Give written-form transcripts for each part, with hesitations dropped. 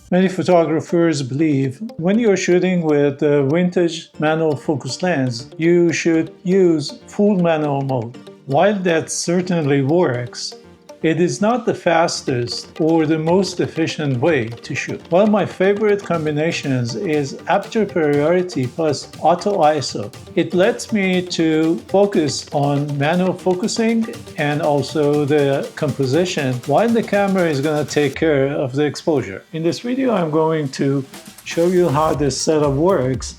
Many photographers believe when you're shooting with a vintage manual focus lens, you should use full manual mode. While that certainly works, it is not the fastest or the most efficient way to shoot. One of my favorite combinations is aperture priority plus auto ISO. It lets me to focus on manual focusing and also the composition while the camera is going to take care of the exposure. In this video, I'm going to show you how this setup works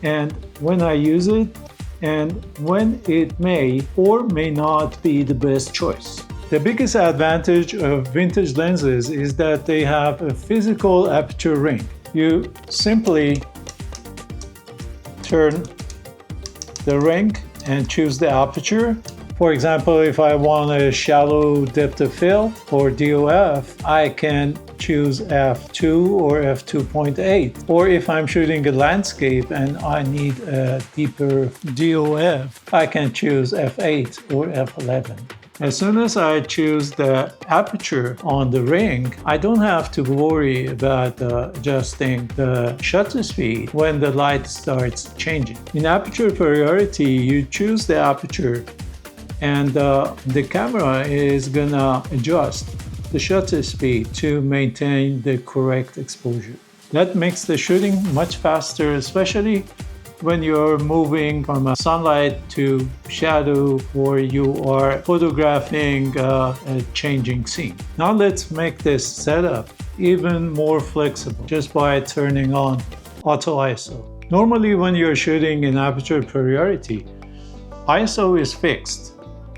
and when I use it and when it may or may not be the best choice. The biggest advantage of vintage lenses is that they have a physical aperture ring. You simply turn the ring and choose the aperture. For example, if I want a shallow depth of field or DOF, I can choose f2 or f2.8. Or if I'm shooting a landscape and I need a deeper DOF, I can choose f8 or f11. As soon as I choose the aperture on the ring, I don't have to worry about adjusting the shutter speed when the light starts changing. In aperture priority, you choose the aperture and the camera is gonna adjust the shutter speed to maintain the correct exposure. That makes the shooting much faster, especially when you're moving from a sunlight to shadow or you are photographing a changing scene. Now let's make this setup even more flexible just by turning on auto ISO. Normally when you're shooting in aperture priority, ISO is fixed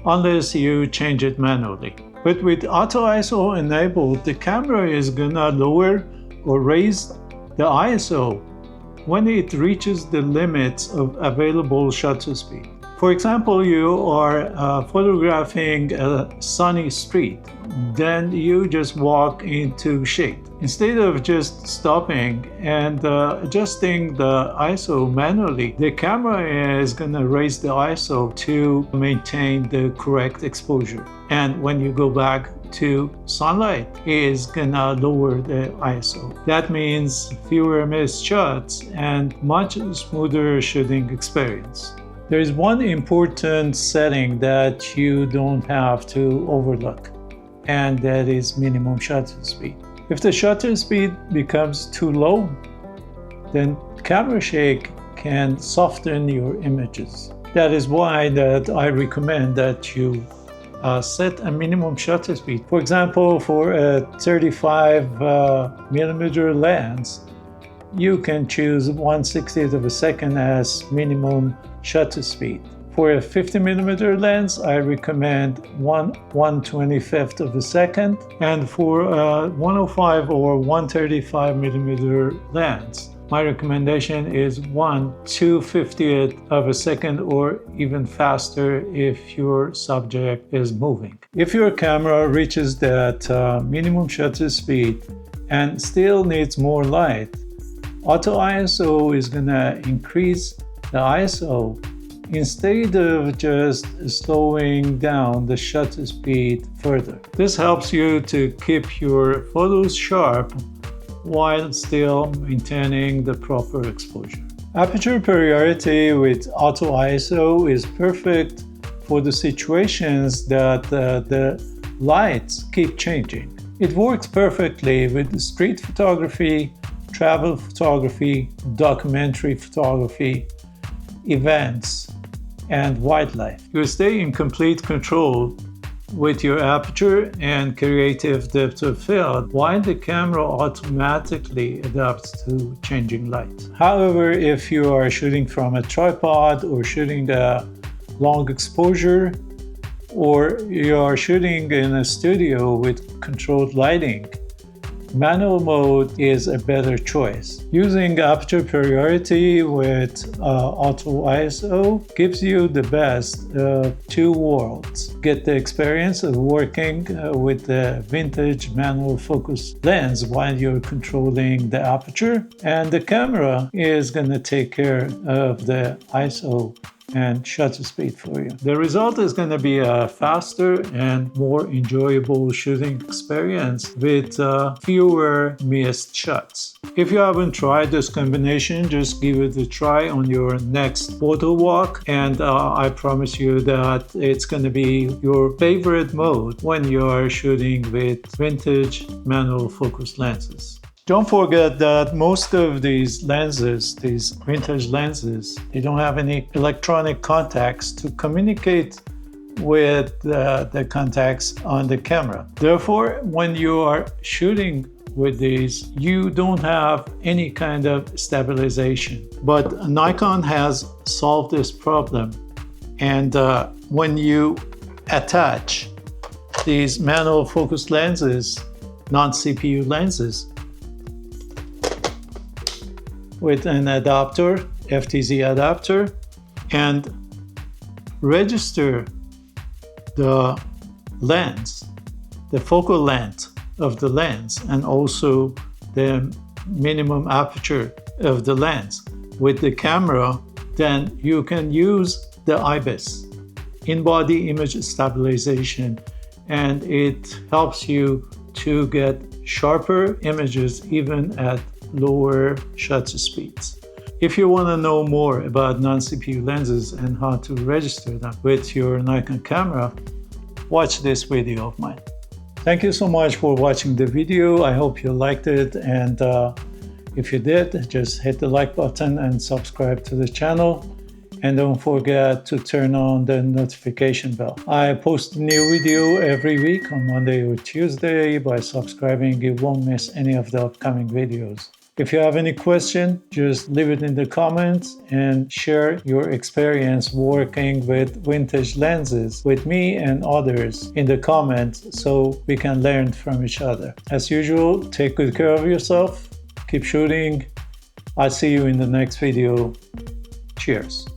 unless you change it manually. But with auto ISO enabled, the camera is gonna lower or raise the ISO when it reaches the limits of available shutter speed. For example, you are photographing a sunny street, then you just walk into shade. Instead of just stopping and adjusting the ISO manually, the camera is gonna raise the ISO to maintain the correct exposure. And when you go back to sunlight, is gonna lower the ISO. That means fewer missed shots and much smoother shooting experience. There is one important setting that you don't have to overlook, and that is minimum shutter speed. If the shutter speed becomes too low, then camera shake can soften your images. That is why that I recommend that you set a minimum shutter speed. For example, for a 35mm lens, you can choose 1/60th of a second as minimum shutter speed. For a 50mm lens, I recommend 1/125th of a second, and for a 105 or 135mm lens, my recommendation is 1/250th of a second or even faster if your subject is moving. If your camera reaches that minimum shutter speed and still needs more light, auto ISO is gonna increase the ISO instead of just slowing down the shutter speed further. This helps you to keep your photos sharp while still maintaining the proper exposure. Aperture priority with auto ISO is perfect for the situations that the lights keep changing. It works perfectly with street photography, travel photography, documentary photography, events, and wildlife. You stay in complete control with your aperture and creative depth of field while the camera automatically adapts to changing light. However, if you are shooting from a tripod or shooting a long exposure, or you are shooting in a studio with controlled lighting, manual mode is a better choice. Using aperture priority with auto ISO gives you the best of two worlds. Get the experience of working with the vintage manual focus lens while you're controlling the aperture, and the camera is going to take care of the ISO and shutter speed for you. The result is going to be a faster and more enjoyable shooting experience with fewer missed shots. If you haven't tried this combination, just give it a try on your next photo walk, and I promise you that it's going to be your favorite mode when you are shooting with vintage manual focus lenses. Don't forget that most of these lenses, these vintage lenses, they don't have any electronic contacts to communicate with the contacts on the camera. Therefore, when you are shooting with these, you don't have any kind of stabilization. But Nikon has solved this problem. And when you attach these manual focus lenses, non-CPU lenses, with an adapter, FTZ adapter, and register the lens, the focal length of the lens, and also the minimum aperture of the lens with the camera, then you can use the IBIS, in-body image stabilization, and it helps you to get sharper images even at lower shutter speeds. If you want to know more about non-CPU lenses and how to register them with your Nikon camera, watch this video of mine. Thank you so much for watching the video. I hope you liked it, and if you did, just hit the like button and subscribe to the channel. And don't forget to turn on the notification bell. I post a new video every week on Monday or Tuesday. By subscribing, you won't miss any of the upcoming videos. If you have any question, just leave it in the comments and share your experience working with vintage lenses with me and others in the comments so we can learn from each other. As usual, take good care of yourself, keep shooting. I'll see you in the next video. Cheers.